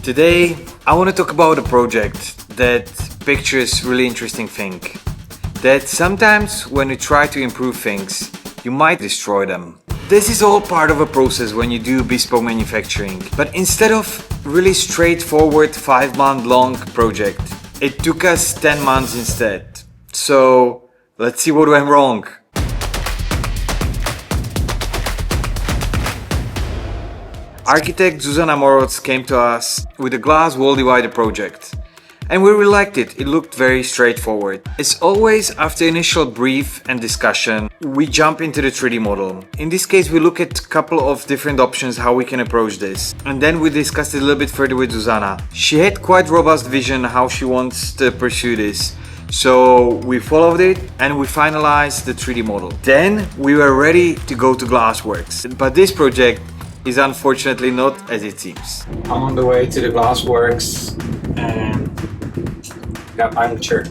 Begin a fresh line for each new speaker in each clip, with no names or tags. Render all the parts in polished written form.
Today, I want to talk about a project that pictures really interesting thing. That sometimes when you try to improve things, you might destroy them. This is all part of a process when you do bespoke manufacturing. But instead of really straightforward 5-month long project, it took us 10 months instead. So let's see what went wrong. Architect Zuzana Mórocz came to us with a glass wall divider project. And we really liked it. It looked very straightforward. As always, after initial brief and discussion, we jump into the 3D model. In this case, we look at a couple of different options how we can approach this. And then we discussed it a little bit further with Zuzana. She had quite robust vision how she wants to pursue this. So we followed it and we finalized the 3D model. Then we were ready to go to Glassworks. But this project is unfortunately not as it seems.
I'm on the way to the Glassworks and got my shirt.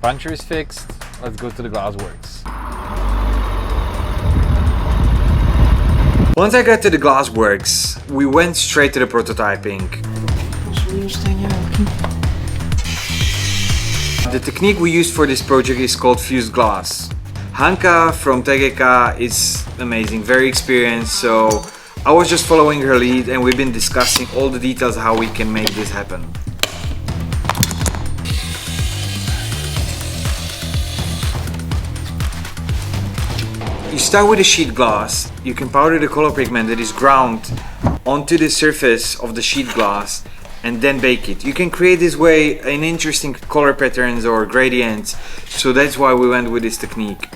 Puncher is fixed, let's go to the Glassworks. Once I got to the Glassworks, we went straight to the prototyping. The technique we used for this project is called fused glass. Hanka from TGK is amazing, very experienced, so I was just following her lead and we've been discussing all the details how we can make this happen. You start with a sheet glass. You can powder the color pigment that is ground onto the surface of the sheet glass and then bake it. You can create this way in interesting color patterns or gradients, so that's why we went with this technique.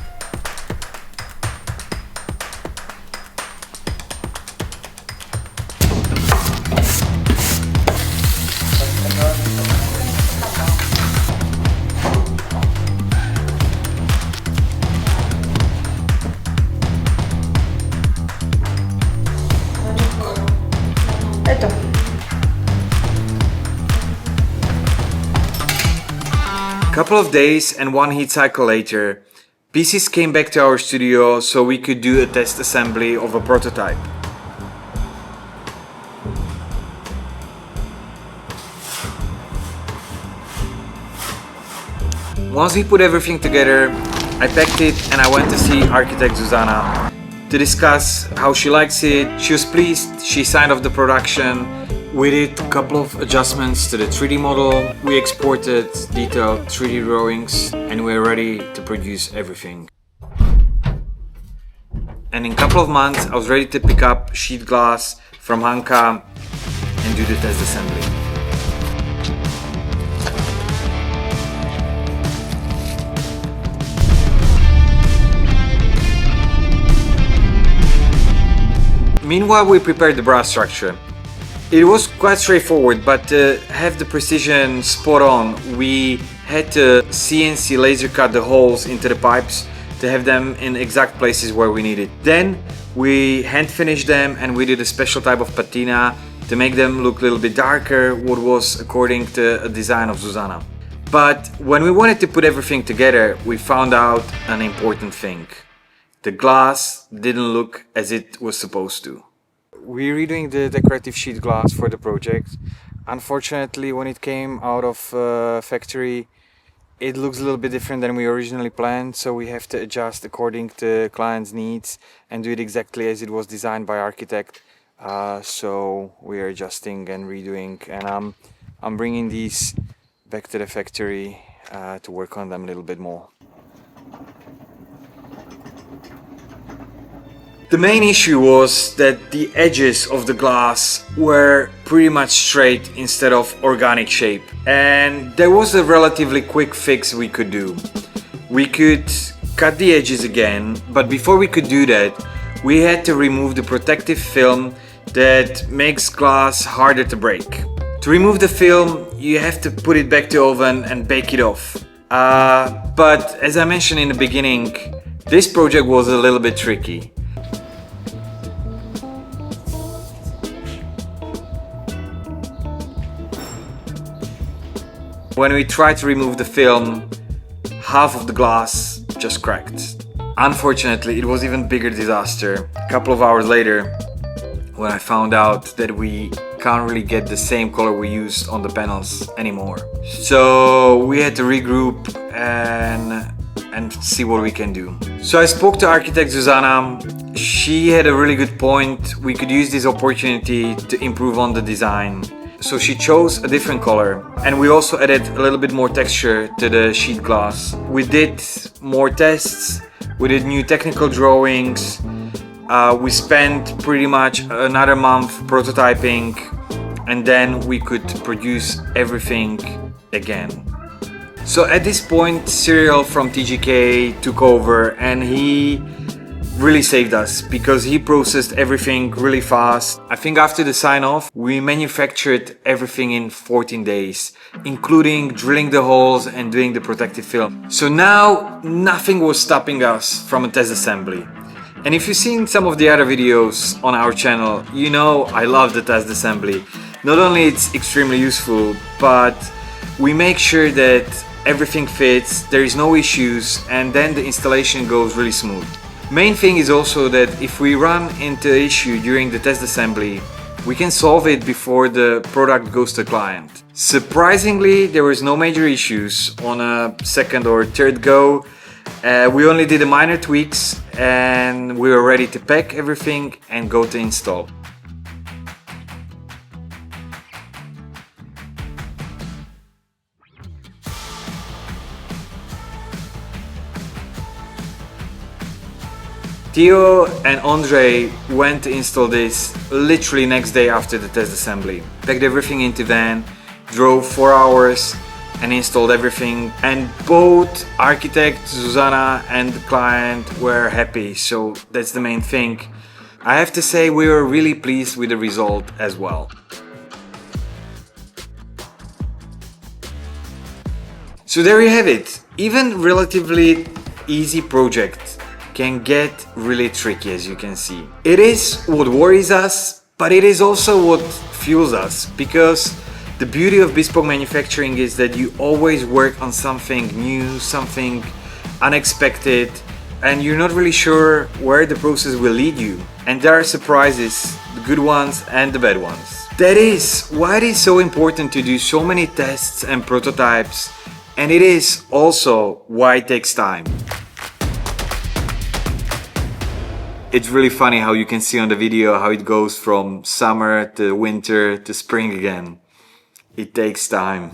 Couple of days and one heat cycle later, pieces came back to our studio so we could do a test assembly of a prototype. Once we put everything together, I packed it and I went to see architect Zuzana to discuss how she likes it. She was pleased, she signed off the production. We did a couple of adjustments to the 3D model. We exported detailed 3D drawings and we're ready to produce everything. And in a couple of months I was ready to pick up sheet glass from Hanka and do the test assembly. Meanwhile, we prepared the brass structure. It was quite straightforward, but to have the precision spot on, we had to CNC laser cut the holes into the pipes to have them in exact places where we needed. Then we hand finished them and we did a special type of patina to make them look a little bit darker, what was according to a design of Zuzana. But when we wanted to put everything together, we found out an important thing. The glass didn't look as it was supposed to. We're redoing the decorative sheet glass for the project. Unfortunately, when it came out of factory, it looks a little bit different than we originally planned, so we have to adjust according to client's needs and do it exactly as it was designed by architect. So we are adjusting and redoing, and I'm bringing these back to the factory to work on them a little bit more. The main issue was that the edges of the glass were pretty much straight instead of organic shape. And there was a relatively quick fix we could do. We could cut the edges again, but before we could do that, we had to remove the protective film that makes glass harder to break. To remove the film, you have to put it back to oven and bake it off. But as I mentioned in the beginning, this project was a little bit tricky. When we tried to remove the film, half of the glass just cracked. Unfortunately, it was even bigger disaster. A couple of hours later, when I found out that we can't really get the same color we used on the panels anymore. So we had to regroup and see what we can do. So I spoke to architect Zuzana. She had a really good point. We could use this opportunity to improve on the design. So she chose a different color, and we also added a little bit more texture to the sheet glass. We did more tests, we did new technical drawings, we spent pretty much another month prototyping, and then we could produce everything again. So at this point, Cyril from TGK took over, and he really saved us because he processed everything really fast. I think after the sign off, we manufactured everything in 14 days, including drilling the holes and doing the protective film. So now nothing was stopping us from a test assembly. And if you've seen some of the other videos on our channel, you know I love the test assembly. Not only it's extremely useful, but we make sure that everything fits, there is no issues, and then the installation goes really smooth. Main thing is also that if we run into an issue during the test assembly, we can solve it before the product goes to client. Surprisingly, there was no major issues on a second or third go. We only did a minor tweaks and we were ready to pack everything and go to install. Theo and Ondřej went to install this literally next day after the test assembly. Packed everything into van, drove 4 hours and installed everything, and both architect Zuzana and the client were happy, so that's the main thing. I have to say we were really pleased with the result as well. So there you have it. Even relatively easy project can get really tricky, as you can see. It is what worries us, but it is also what fuels us, because the beauty of bespoke manufacturing is that you always work on something new, something unexpected, and you're not really sure where the process will lead you. And there are surprises, the good ones and the bad ones. That is why it is so important to do so many tests and prototypes, and it is also why it takes time. It's really funny how you can see on the video how it goes from summer to winter to spring again. It takes time.